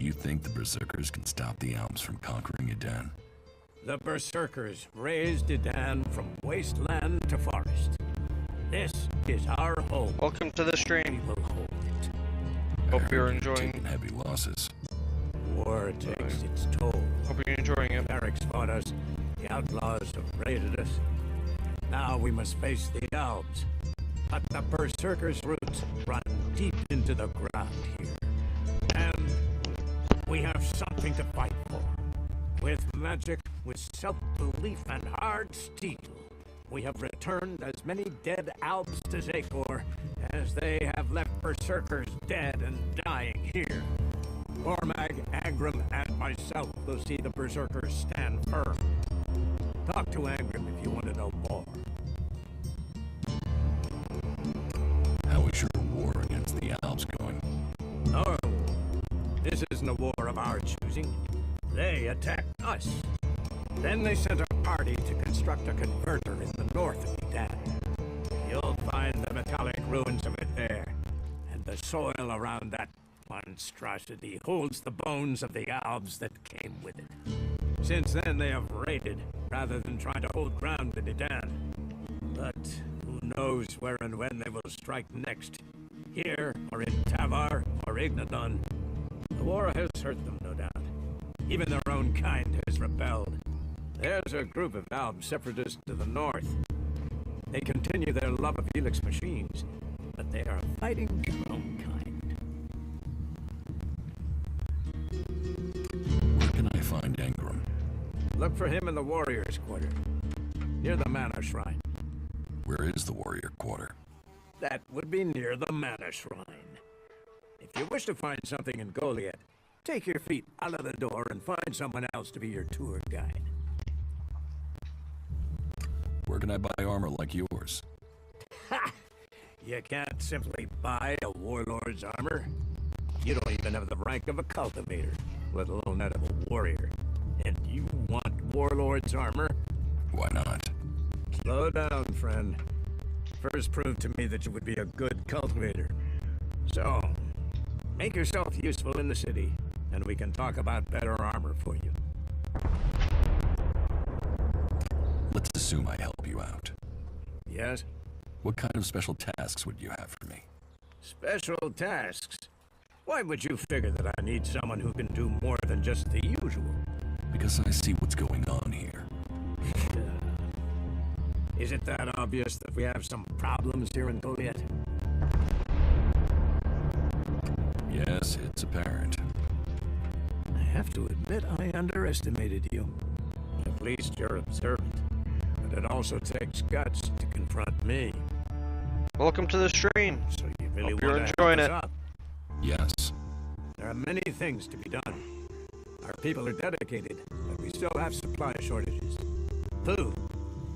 you think the Berserkers can stop the Alps from conquering Edan? The Berserkers raised Edan from wasteland to forest. This is our home. Welcome to the stream. We will hold it. Hope you're Taking enjoying. heavy losses. War takes its toll. Hope you're enjoying it. Clerics fought us. The outlaws have raided us. Now we must face the Alps. But the Berserkers' roots run deep into the ground here. And we have something to fight for. With magic, with self-belief and hard steel, we have returned as many dead Alps to Zakor as they have left Berserkers dead and dying here. Cormag, Agram, and myself will see the Berserkers stand firm. Talk to Agram if you want to know more. How is your war against the Alps going? Oh, this isn't a war of our choosing. They attacked us. Then they sent a party to construct a converter in the north of Edan. You'll find the metallic ruins of it there, and the soil around that monstrosity holds the bones of the Alps that came with it. Since then, they have raided, rather than trying to hold ground in Edan. But who knows where and when they will strike next? Here, or in Tavar, or Ignadon. The war has hurt them, no doubt. Even their own kind has rebelled. There's a group of Alb separatists to the north. They continue their love of Helix machines, but they are fighting their own kind. Where can I find Engram? Look for him in the Warriors' Quarter, near the Mana Shrine. Where is the Warrior Quarter? That would be near the Mana Shrine. If you wish to find something in Goliath, take your feet out of the door and find someone else to be your tour guide. Where can I buy armor like yours? Ha! You can't simply buy a warlord's armor. You don't even have the rank of a cultivator, let alone that of a warrior. And you want warlord's armor? Why not? Slow down, friend. First prove to me that you would be a good cultivator. So, make yourself useful in the city, and we can talk about better armor for you. Let's assume I help you out. Yes? What kind of special tasks would you have for me? Special tasks? Why would you figure that I need someone who can do more than just the usual? Because I see what's going on here. Is it that obvious that we have some problems here in Goliath? Yes, it's apparent. I have to admit I underestimated you. At least you're observant. But it also takes guts to confront me. Welcome to the stream. So you really Hope you're want to enjoying help it. us out? Yes. There are many things to be done. Our people are dedicated, but we still have supply shortages. Food,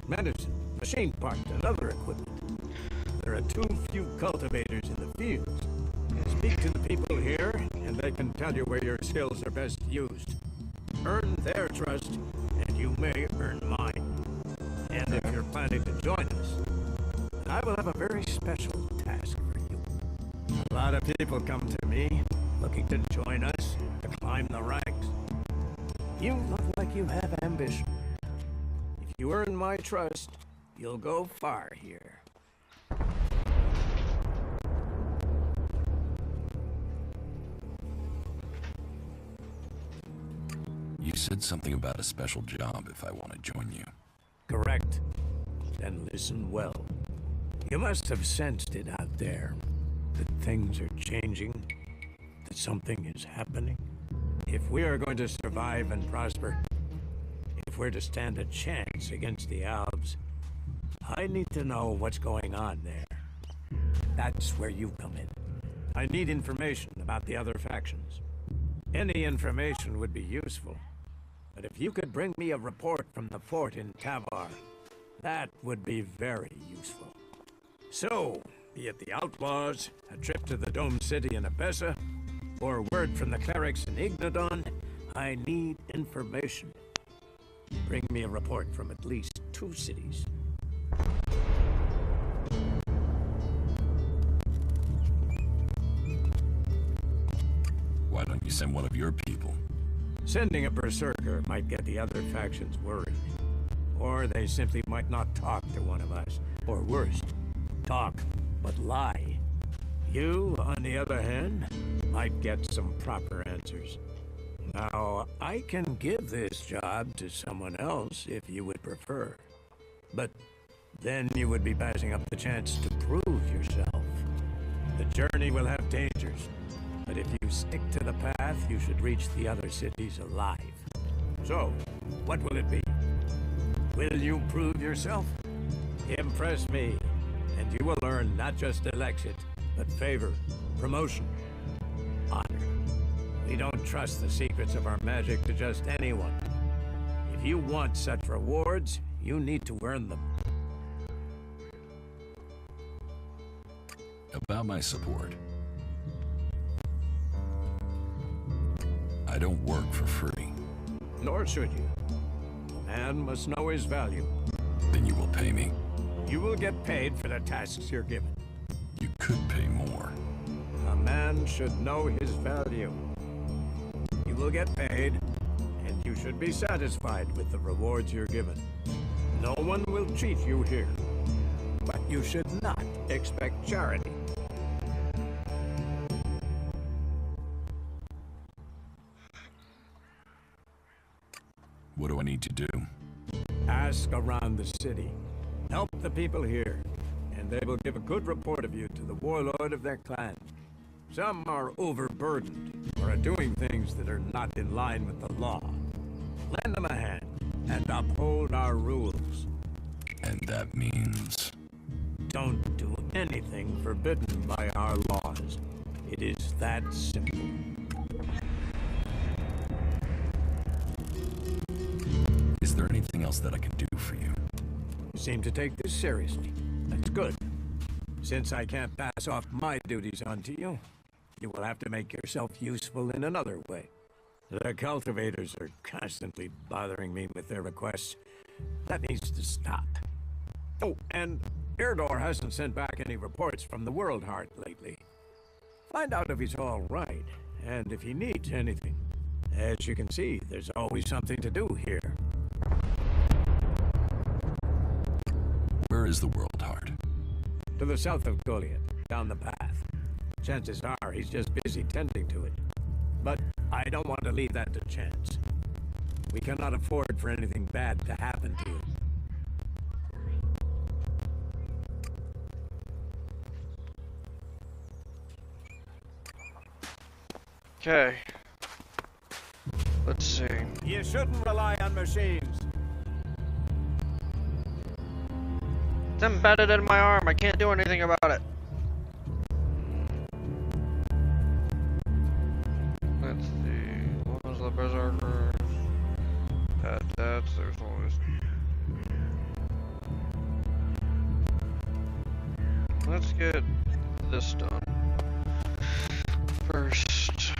medicine, machine parts, and other equipment. There are too few cultivators in the fields. Speak to the people here, and they can tell you where your skills are best used. Earn their trust, and you may earn mine. And if you're planning to join us, then I will have a very special task for you. A lot of people come to me, looking to join us, to climb the ranks. You look like you have ambition. If you earn my trust, you'll go far here. You said something about a special job if I want to join you. Correct. Then listen well. You must have sensed it out there, that things are changing, that something is happening. If we are going to survive and prosper, if we're to stand a chance against the Alps, I need to know what's going on there. That's where you come in. I need information about the other factions. Any information would be useful. But if you could bring me a report from the fort in Tavar, that would be very useful. So, be it the outlaws, a trip to the Dome City in Abessa, or word from the clerics in Ignadon, I need information. Bring me a report from at least 2 cities. Why don't You send one of your people. Sending a berserker might get the other factions worried. Or they simply might not talk to one of us. Or worse, talk, but lie. You, on the other hand, might get some proper answers. Now, I can give this job to someone else if you would prefer. But then you would be passing up the chance to prove yourself. The journey will have dangers, but if you stick to the path, you should reach the other cities alive. So, what will it be? Will you prove yourself? Impress me, and you will earn not just election, but favor, promotion, honor. We don't trust the secrets of our magic to just anyone. If you want such rewards, you need to earn them. About my support. I don't work for free. Nor should you. A man must know his value. Then you will pay me. You will get paid for the tasks you're given. You could pay more. A man should know his value. You will get paid, and you should be satisfied with the rewards you're given. No one will cheat you here. But you should not expect charity. What do I need to do? Ask around the city. Help the people here, and they will give a good report of you to the warlord of their clan. Some are overburdened, or are doing things that are not in line with the law. Lend them a hand, and uphold our rules. And that means... Don't do anything forbidden by our laws. It is that simple. Is there anything else that I can do for you? You seem to take this seriously. That's good. Since I can't pass off my duties onto you, you will have to make yourself useful in another way. The cultivators are constantly bothering me with their requests. That needs to stop. Oh, and Irdor hasn't sent back any reports from the World Heart lately. Find out if he's all right, and if he needs anything. As you can see, there's always something to do here. Where is the World Heart? To the south of Goliath, down the path. Chances are he's just busy tending to it. But I don't want to leave that to chance. We cannot afford for anything bad to happen to it. Okay. Let's see. You shouldn't rely on machines. It's embedded in my arm. I can't do anything about it. Let's see. What was the berserkers? That's there's always. Let's get this done first.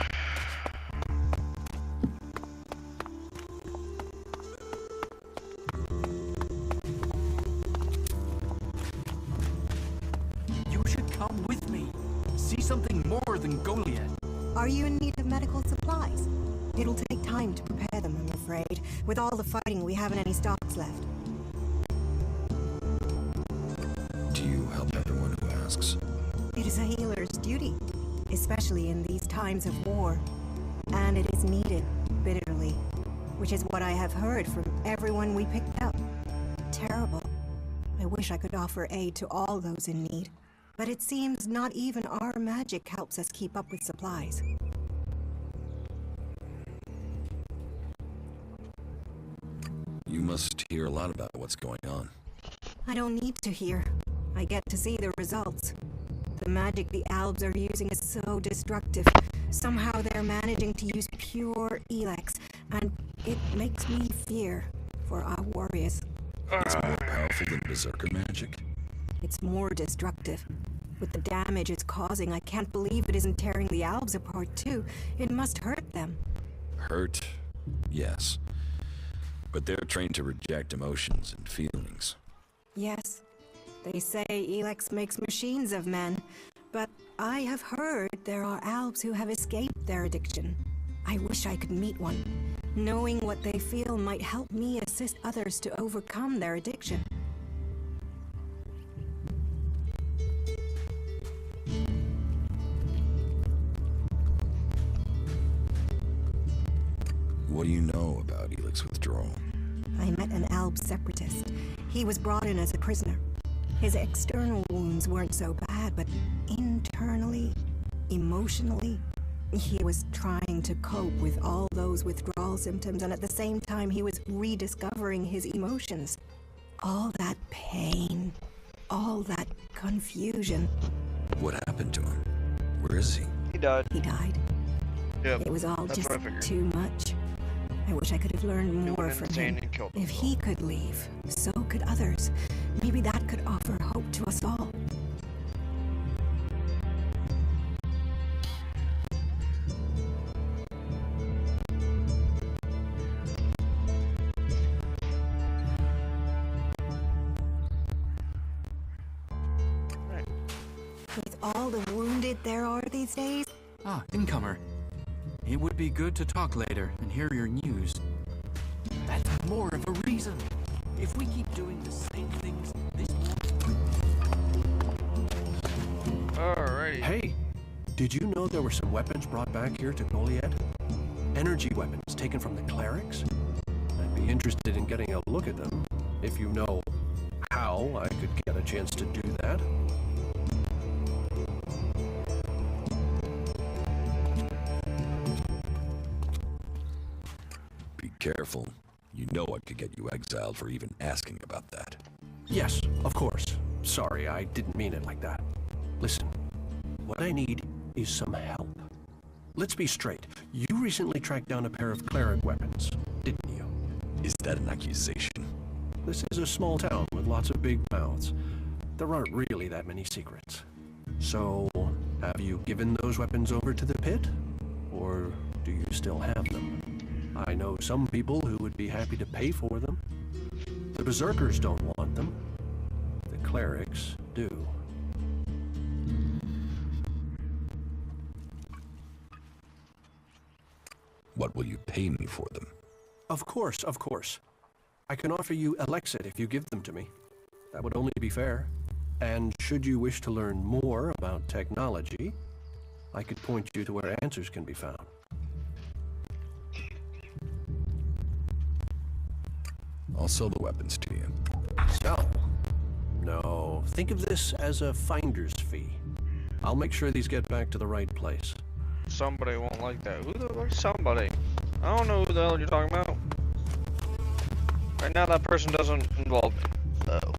You should come with me. See something more than Goliath. Are you in need of medical supplies? It'll take time to prepare them, I'm afraid. With all the fighting, we haven't any stocks left. Do you help everyone who asks? It is a healer's duty, especially in these times of war. And it is needed, bitterly, which is what I have heard from everyone we picked up. Terrible. I wish I could offer aid to all those in need. But it seems not even our magic helps us keep up with supplies. You must hear a lot about what's going on. I don't need to hear. I get to see the results. The magic the Albs are using is so destructive. Somehow they're managing to use pure Elex, and it makes me fear for our warriors. It's more powerful than berserker magic. It's more destructive. With the damage it's causing, I can't believe it isn't tearing the Albs apart too. It must hurt them. Hurt? Yes. But they're trained to reject emotions and feelings. Yes. They say Elex makes machines of men, but I have heard there are Albs who have escaped their addiction. I wish I could meet one. Knowing what they feel might help me assist others to overcome their addiction. What do you know about Elix withdrawal? I met an Alb separatist. He was brought in as a prisoner. His external wounds weren't so bad, but internally, emotionally, he was trying to cope with all those withdrawal symptoms, and at the same time he was rediscovering his emotions. All that pain, all that confusion. What happened to him? Where is he? He died. He died. Yep. It was all that's just what I figured. too much. I wish I could have learned He more went from insane him. and killed If himself. he could leave, so could others. Maybe that could offer hope to us all. Right. With all the wounded there are these days, Ah, incomer. It would be good to talk later and hear your news. That's more of a reason. If we keep doing the same things, this Alrighty. Hey, did you know there were some weapons brought back here to Goliad? Energy weapons taken from the clerics? I'd be interested in getting a look at them. If you know how I could get a chance to do that. Be careful. You know I could get you exiled for even asking about that. Yes, of course. Sorry, I didn't mean it like that. Listen, what I need is some help. Let's be straight. You recently tracked down a pair of cleric weapons, didn't you? Is that an accusation? This is a small town with lots of big mouths. There aren't really that many secrets. So, have you given those weapons over to the pit? Or do you still have them? I know some people who would be happy to pay for them. The berserkers don't want them. The clerics do. What will you pay me for them? Of course, of course. I can offer you Elexit if you give them to me. That would only be fair. And should you wish to learn more about technology, I could point you to where answers can be found. I'll sell the weapons to you. So, no, think of this as a finder's fee. I'll make sure these get back to the right place. Somebody won't like that. Who the fuck's somebody? I don't know who the hell you're talking about. Right now, that person doesn't involve me. So.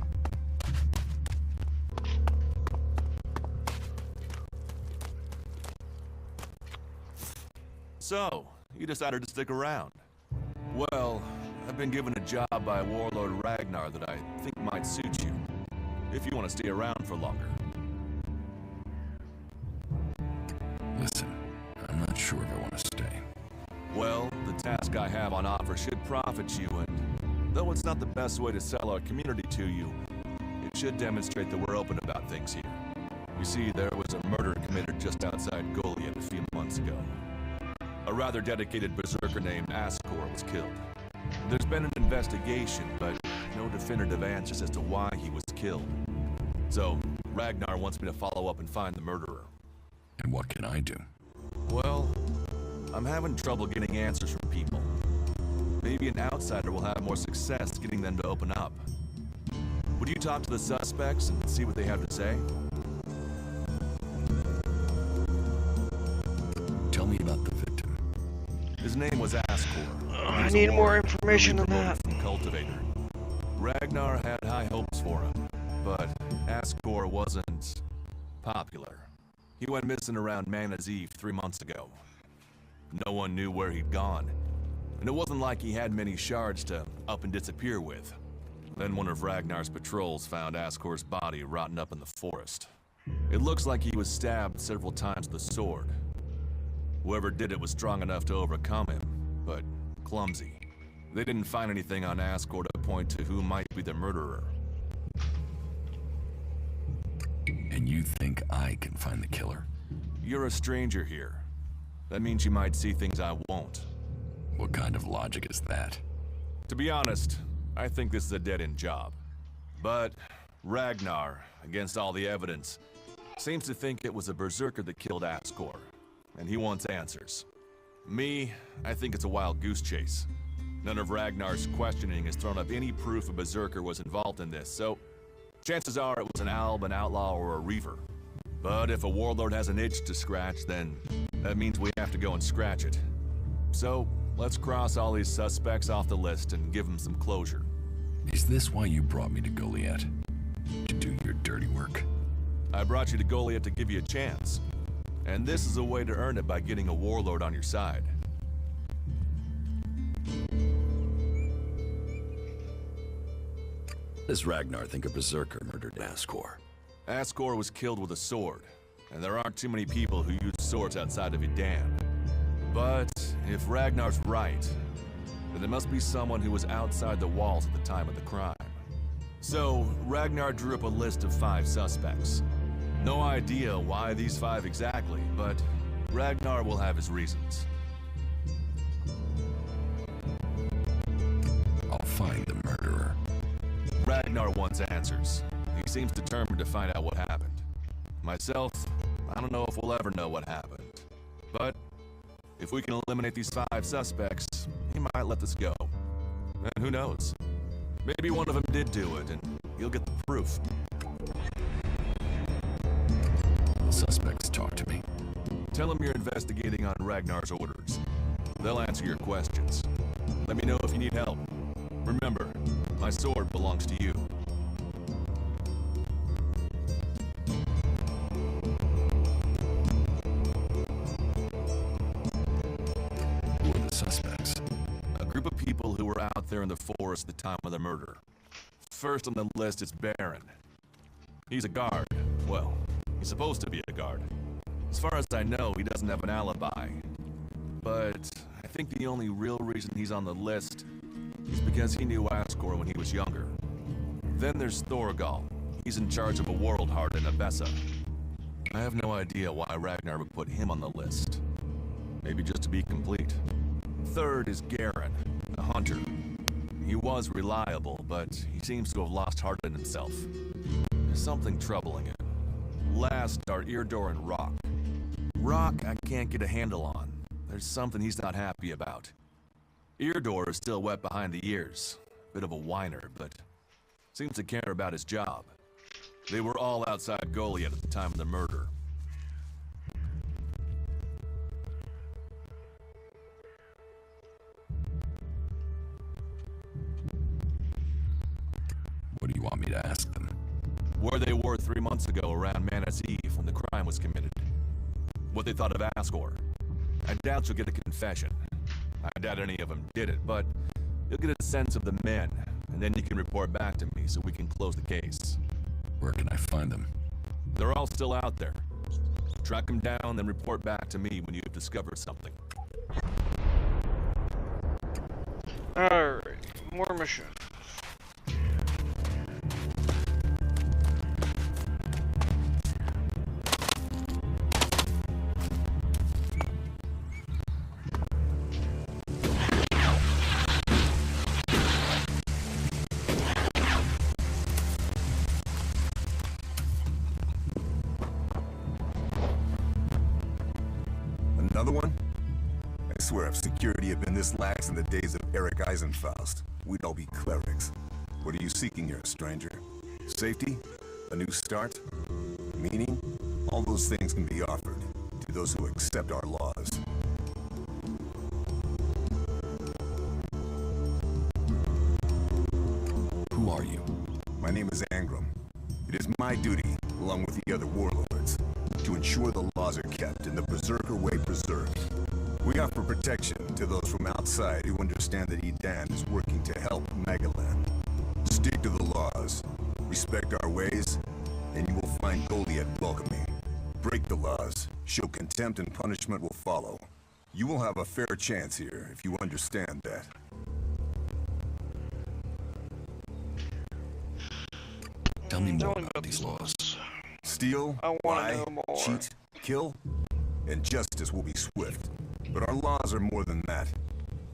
So, you decided to stick around. Well, I've been given a job by Warlord Ragnar that I think might suit you, if you want to stay around for longer. Listen, I'm not sure if I want to stay. Well, the task I have on offer should profit you, and though it's not the best way to sell our community to you, it should demonstrate that we're open about things here. You see, there was a murder committed just outside Goliath a few months ago. A rather dedicated berserker named Ascor was killed. There's been an investigation, but no definitive answers as to why he was killed. So, Ragnar wants me to follow up and find the murderer. And what can I do? Well, I'm having trouble getting answers from people. Maybe an outsider will have more success getting them to open up. Would you talk to the suspects and see what they have to say? Tell me about the victim. His name was Ascor. I need more information than that. From Cultivator. Ragnar had high hopes for him, but Ascor wasn't popular. He went missing around Mana's Eve 3 months ago. No one knew where he'd gone, and it wasn't like he had many shards to up and disappear with. Then one of Ragnar's patrols found Ascor's body rotten up in the forest. It looks like he was stabbed several times with a sword. Whoever did it was strong enough to overcome him, but clumsy. They didn't find anything on Ascor to point to who might be the murderer. And you think I can find the killer? You're a stranger here. That means you might see things I won't. What kind of logic is that? To be honest, I think this is a dead-end job. But Ragnar, against all the evidence, seems to think it was a berserker that killed Ascor, and he wants answers. Me, I think it's a wild goose chase. None of Ragnar's questioning has thrown up any proof a berserker was involved in this, so chances are it was an alb, an outlaw, or a reaver. But if a warlord has an itch to scratch, then that means we have to go and scratch it. So, let's cross all these suspects off the list and give them some closure. Is this why you brought me to Goliath? To do your dirty work? I brought you to Goliath to give you a chance. And this is a way to earn it by getting a warlord on your side. Does Ragnar think a berserker murdered Ascor? Ascor was killed with a sword, and there aren't too many people who use swords outside of Idan. But if Ragnar's right, then it must be someone who was outside the walls at the time of the crime. So, Ragnar drew up a list of 5 suspects. No idea why these 5 exactly, but Ragnar will have his reasons. I'll find the murderer. Ragnar wants answers. He seems determined to find out what happened. Myself, I don't know if we'll ever know what happened. But if we can eliminate these 5 suspects, he might let this go. And who knows? Maybe one of them did do it, and he'll get the proof. The suspects talk to me. Tell them you're investigating on Ragnar's orders. They'll answer your questions. Let me know if you need help. Remember, my sword belongs to you. Who are the suspects? A group of people who were out there in the forest at the time of the murder. First on the list is Baron. He's a guard. Well, he's supposed to be a guard. As far as I know, he doesn't have an alibi. But I think the only real reason he's on the list is because he knew Ascor when he was younger. Then there's Thorgal. He's in charge of a world heart in Abessa. I have no idea why Ragnar would put him on the list. Maybe just to be complete. Third is Garen, the hunter. He was reliable, but he seems to have lost heart in himself. There's something troubling him. Last are Eardor and Rock. Rock I can't get a handle on. There's something he's not happy about. Eardor is still wet behind the ears. Bit of a whiner, but seems to care about his job. They were all outside Goliath at the time of the murder. What do you want me to ask them? Where they were 3 months ago around Mana's Eve when the crime was committed. What they thought of Ascor. I doubt you'll get a confession. I doubt any of them did it, but you'll get a sense of the men, and then you can report back to me so we can close the case. Where can I find them? They're all still out there. Track them down, then report back to me when you've discovered something. Alright, more mission. Another one? I swear if security had been this lax in the days of Eric Eisenfaust, we'd all be clerics. What are you seeking here, stranger? Safety? A new start? Meaning? All those things can be offered to those who accept our laws. Who are you? My name is Angram. It is my duty, along with the other warlords, to ensure the laws are kept and the Berserker way preserved. We offer protection to those from outside who understand that Edan is working to help Magaland. Stick to the laws, respect our ways, and you will find Goliath welcoming. Break the laws, show contempt, and punishment will follow. You will have a fair chance here if you understand that. Tell me more Tell me about these laws. Steal, I wanna lie, know more. cheat, kill? and justice will be swift. But our laws are more than that.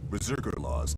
Berserker laws